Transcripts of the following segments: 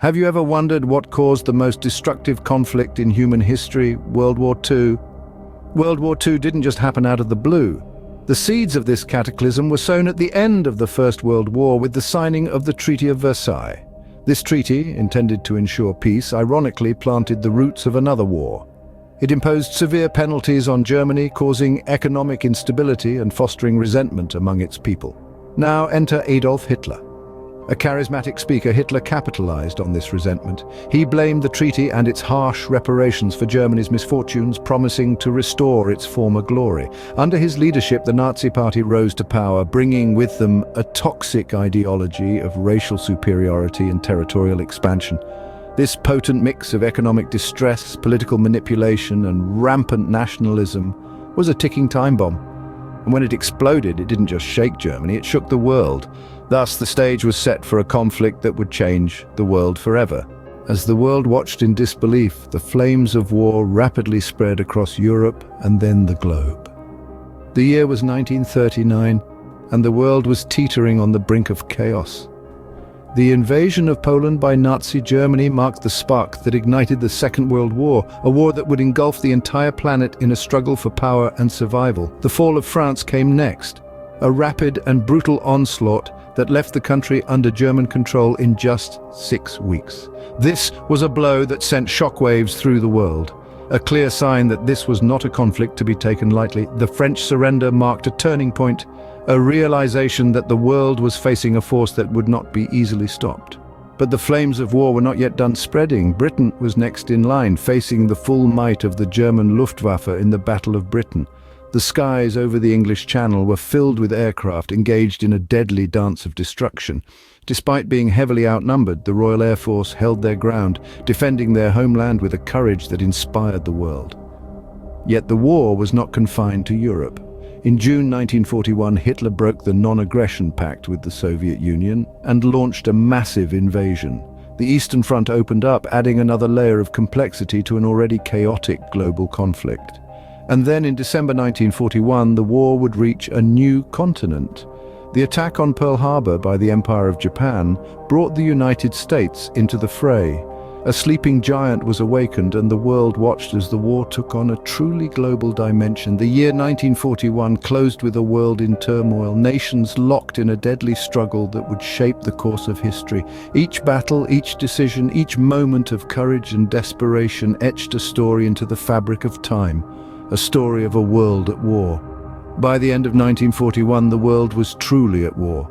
Have you ever wondered what caused the most destructive conflict in human history, World War II? World War II didn't just happen out of the blue. The seeds of this cataclysm were sown at the end of the First World War with the signing of the Treaty of Versailles. This treaty, intended to ensure peace, ironically planted the roots of another war. It imposed severe penalties on Germany, causing economic instability and fostering resentment among its people. Now enter Adolf Hitler. A charismatic speaker, Hitler capitalized on this resentment. He blamed the treaty and its harsh reparations for Germany's misfortunes, promising to restore its former glory. Under his leadership, the Nazi Party rose to power, bringing with them a toxic ideology of racial superiority and territorial expansion. This potent mix of economic distress, political manipulation, and rampant nationalism was a ticking time bomb. And when it exploded, it didn't just shake Germany, it shook the world. Thus, the stage was set for a conflict that would change the world forever. As the world watched in disbelief, the flames of war rapidly spread across Europe and then the globe. The year was 1939, and the world was teetering on the brink of chaos. The invasion of Poland by Nazi Germany marked the spark that ignited the Second World War, a war that would engulf the entire planet in a struggle for power and survival. The fall of France came next, a rapid and brutal onslaught that left the country under German control in just 6 weeks. This was a blow that sent shockwaves through the world, a clear sign that this was not a conflict to be taken lightly. The French surrender marked a turning point, a realization that the world was facing a force that would not be easily stopped. But the flames of war were not yet done spreading. Britain was next in line, facing the full might of the German Luftwaffe in the Battle of Britain. The skies over the English Channel were filled with aircraft engaged in a deadly dance of destruction. Despite being heavily outnumbered, the Royal Air Force held their ground, defending their homeland with a courage that inspired the world. Yet the war was not confined to Europe. In June 1941, Hitler broke the non-aggression pact with the Soviet Union and launched a massive invasion. The Eastern Front opened up, adding another layer of complexity to an already chaotic global conflict. And then in December 1941, the war would reach a new continent. The attack on Pearl Harbor by the Empire of Japan brought the United States into the fray. A sleeping giant was awakened, and the world watched as the war took on a truly global dimension. The year 1941 closed with a world in turmoil, nations locked in a deadly struggle that would shape the course of history. Each battle, each decision, each moment of courage and desperation etched a story into the fabric of time, a story of a world at war. By the end of 1941, the world was truly at war.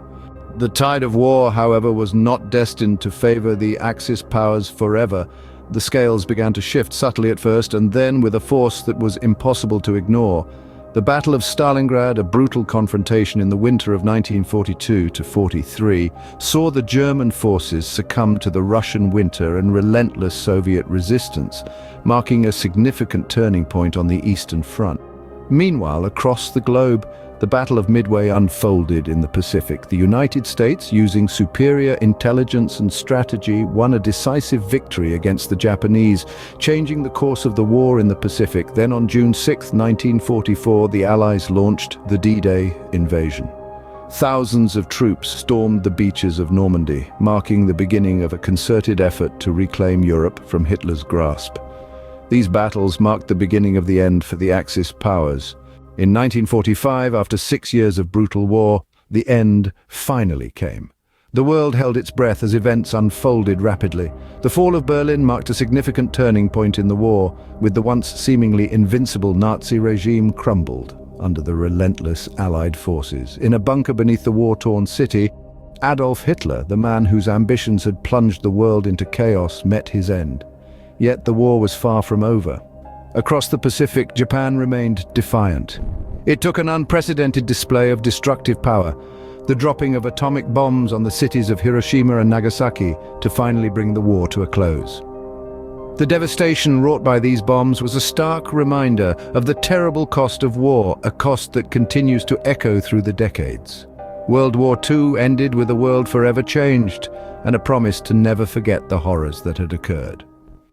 The tide of war, however, was not destined to favor the Axis powers forever. The scales began to shift subtly at first, and then with a force that was impossible to ignore. The Battle of Stalingrad, a brutal confrontation in the winter of 1942-43, saw the German forces succumb to the Russian winter and relentless Soviet resistance, marking a significant turning point on the Eastern Front. Meanwhile, across the globe, the Battle of Midway unfolded in the Pacific. The United States, using superior intelligence and strategy, won a decisive victory against the Japanese, changing the course of the war in the Pacific. Then on June 6, 1944, the Allies launched the D-Day invasion. Thousands of troops stormed the beaches of Normandy, marking the beginning of a concerted effort to reclaim Europe from Hitler's grasp. These battles marked the beginning of the end for the Axis powers. In 1945, after 6 years of brutal war, the end finally came. The world held its breath as events unfolded rapidly. The fall of Berlin marked a significant turning point in the war, with the once seemingly invincible Nazi regime crumbled under the relentless Allied forces. In a bunker beneath the war-torn city, Adolf Hitler, the man whose ambitions had plunged the world into chaos, met his end. Yet the war was far from over. Across the Pacific, Japan remained defiant. It took an unprecedented display of destructive power, the dropping of atomic bombs on the cities of Hiroshima and Nagasaki, to finally bring the war to a close. The devastation wrought by these bombs was a stark reminder of the terrible cost of war, a cost that continues to echo through the decades. World War II ended with a world forever changed, and a promise to never forget the horrors that had occurred.